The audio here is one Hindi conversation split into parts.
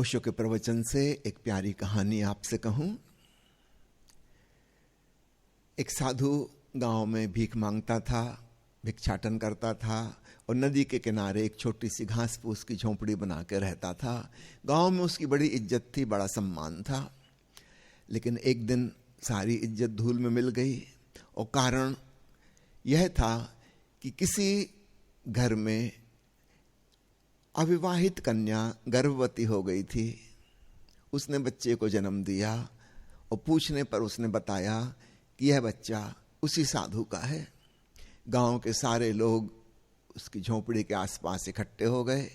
ओशो के प्रवचन से एक प्यारी कहानी आपसे कहूं। एक साधु गांव में भीख मांगता था, भिक्षाटन करता था और नदी के किनारे एक छोटी सी घास फूस की झोंपड़ी बना के रहता था। गांव में उसकी बड़ी इज्जत थी, बड़ा सम्मान था। लेकिन एक दिन सारी इज्जत धूल में मिल गई और कारण यह था कि किसी घर में अविवाहित कन्या गर्भवती हो गई थी। उसने बच्चे को जन्म दिया और पूछने पर उसने बताया कि यह बच्चा उसी साधु का है। गांव के सारे लोग उसकी झोंपड़ी के आसपास इकट्ठे हो गए।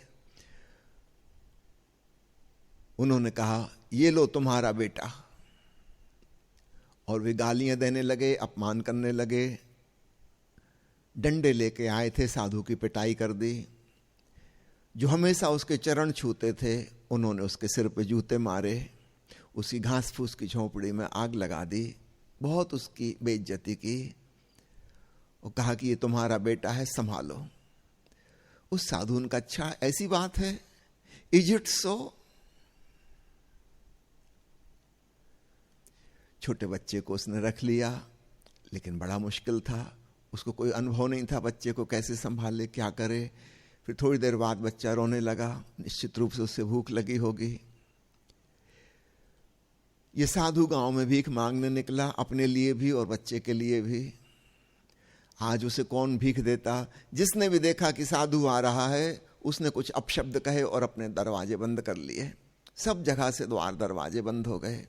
उन्होंने कहा, ये लो तुम्हारा बेटा। और वे गालियां देने लगे, अपमान करने लगे। डंडे लेके आए थे, साधु की पिटाई कर दी। जो हमेशा उसके चरण छूते थे उन्होंने उसके सिर पे जूते मारे। उसी घास फूस की झोंपड़ी में आग लगा दी, बहुत उसकी बेइज्जती की और कहा कि ये तुम्हारा बेटा है, संभालो। उस साधु ने कहा, अच्छा ऐसी बात है, इज इट सो? छोटे बच्चे को उसने रख लिया, लेकिन बड़ा मुश्किल था। उसको कोई अनुभव नहीं था, बच्चे को कैसे संभाले, क्या करे। फिर थोड़ी देर बाद बच्चा रोने लगा, निश्चित रूप से उससे भूख लगी होगी। ये साधु गांव में भीख मांगने निकला, अपने लिए भी और बच्चे के लिए भी। आज उसे कौन भीख देता? जिसने भी देखा कि साधु आ रहा है उसने कुछ अपशब्द कहे और अपने दरवाजे बंद कर लिए। सब जगह से द्वार दरवाजे बंद हो गए।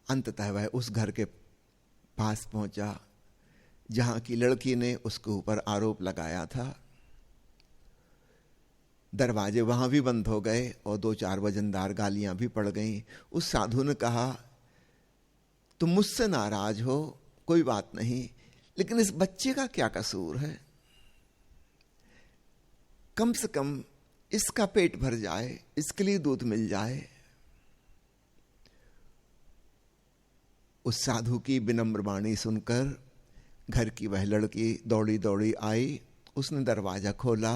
अंततः वह उस घर के पास पहुंचा जहां की लड़की ने उसके ऊपर आरोप लगाया था। दरवाजे वहां भी बंद हो गए और 2-4 वजनदार गालियां भी पड़ गईं। उस साधु ने कहा, तुम मुझसे नाराज हो, कोई बात नहीं, लेकिन इस बच्चे का क्या कसूर है? कम से कम इसका पेट भर जाए, इसके लिए दूध मिल जाए। उस साधु की विनम्र वाणी सुनकर घर की वह लड़की दौड़ी दौड़ी आई। उसने दरवाजा खोला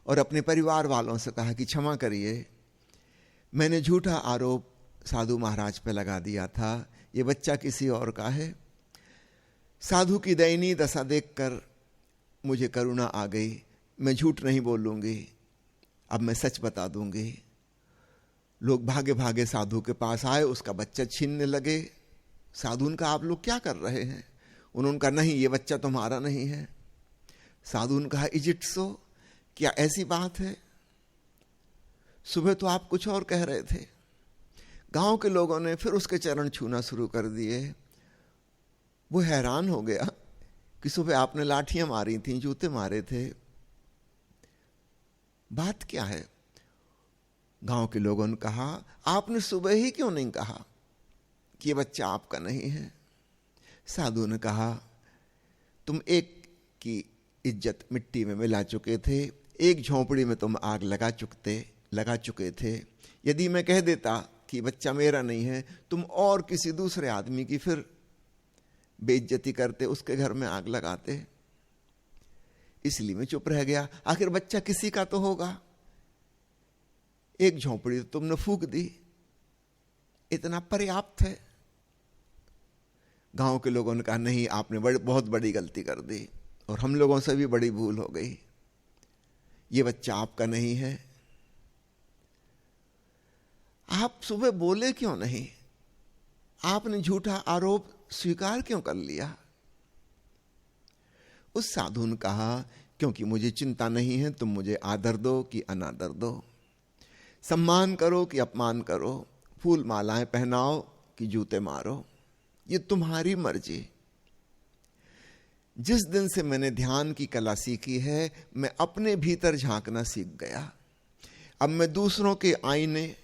और अपने परिवार वालों से कहा कि क्षमा करिए, मैंने झूठा आरोप साधु महाराज पे लगा दिया था, ये बच्चा किसी और का है। साधु की दयनीय दशा देखकर मुझे करुणा आ गई। मैं झूठ नहीं बोलूंगी, अब मैं सच बता दूंगी। लोग भागे भागे साधु के पास आए, उसका बच्चा छीनने लगे। साधु ने कहा, आप लोग क्या कर रहे हैं? उन्होंने कहा, नहीं, ये बच्चा तुम्हारा नहीं है। साधु ने कहा, इज इट सो? क्या ऐसी बात है? सुबह तो आप कुछ और कह रहे थे। गांव के लोगों ने फिर उसके चरण छूना शुरू कर दिए। वो हैरान हो गया कि सुबह आपने लाठियां मारी थी, जूते मारे थे, बात क्या है? गांव के लोगों ने कहा, आपने सुबह ही क्यों नहीं कहा कि ये बच्चा आपका नहीं है? साधु ने कहा, तुम एक की इज्जत मिट्टी में मिला चुके थे, एक झोंपड़ी में तुम आग लगा चुके थे। यदि मैं कह देता कि बच्चा मेरा नहीं है, तुम और किसी दूसरे आदमी की फिर बेइज्जती करते, उसके घर में आग लगाते। इसलिए मैं चुप रह गया। आखिर बच्चा किसी का तो होगा। एक झोंपड़ी तो तुमने फूंक दी, इतना पर्याप्त है। गांव के लोगों ने कहा, नहीं, आपने बहुत बड़ी गलती कर दी और हम लोगों से भी बड़ी भूल हो गई। ये बच्चा आपका नहीं है। आप सुबह बोले क्यों नहीं? आपने झूठा आरोप स्वीकार क्यों कर लिया? उस साधु ने कहा, क्योंकि मुझे चिंता नहीं है, तुम मुझे आदर दो कि अनादर दो, सम्मान करो कि अपमान करो, फूल मालाएं पहनाओ कि जूते मारो, ये तुम्हारी मर्जी। जिस दिन से मैंने ध्यान की कला सीखी है, मैं अपने भीतर झांकना सीख गया। अब मैं दूसरों के आईने,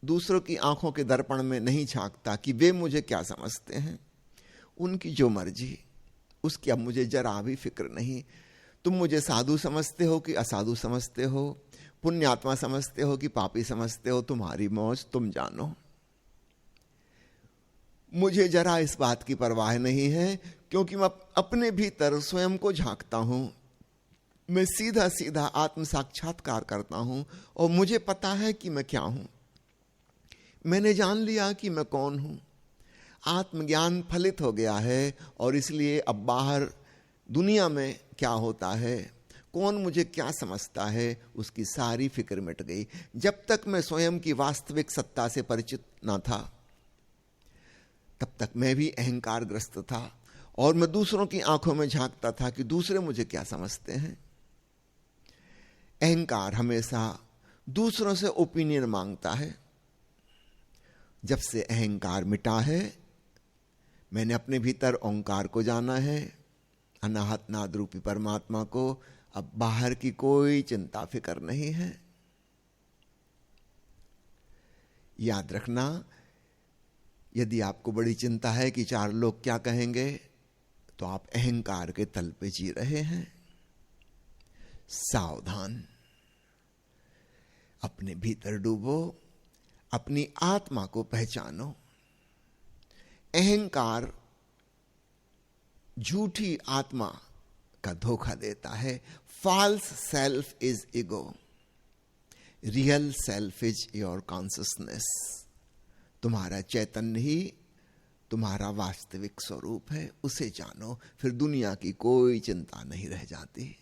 दूसरों की आंखों के दर्पण में नहीं झांकता कि वे मुझे क्या समझते हैं। उनकी जो मर्जी, उसकी अब मुझे जरा भी फिक्र नहीं। तुम मुझे साधु समझते हो कि असाधु समझते हो, पुण्यात्मा समझते हो कि पापी समझते हो, तुम्हारी मौज, तुम जानो। मुझे जरा इस बात की परवाह नहीं है, क्योंकि मैं अपने भीतर स्वयं को झांकता हूं। मैं सीधा सीधा आत्म साक्षात्कार करता हूं और मुझे पता है कि मैं क्या हूं। मैंने जान लिया कि मैं कौन हूं। आत्मज्ञान फलित हो गया है और इसलिए अब बाहर दुनिया में क्या होता है, कौन मुझे क्या समझता है, उसकी सारी फिक्र मिट गई। जब तक मैं स्वयं की वास्तविक सत्ता से परिचित ना था तब तक मैं भी अहंकार ग्रस्त था और मैं दूसरों की आंखों में झांकता था कि दूसरे मुझे क्या समझते हैं। अहंकार हमेशा दूसरों से ओपिनियन मांगता है। जब से अहंकार मिटा है, मैंने अपने भीतर ओंकार को जाना है, अनाहत नाद रूपी परमात्मा को। अब बाहर की कोई चिंता फिक्र नहीं है। याद रखना, यदि आपको बड़ी चिंता है कि 4 लोग क्या कहेंगे, तो आप अहंकार के तल पे जी रहे हैं। सावधान, अपने भीतर डूबो, अपनी आत्मा को पहचानो। अहंकार झूठी आत्मा का धोखा देता है। False self is ego, real self is your consciousness. तुम्हारा चैतन्य ही तुम्हारा वास्तविक स्वरूप है, उसे जानो, फिर दुनिया की कोई चिंता नहीं रह जाती।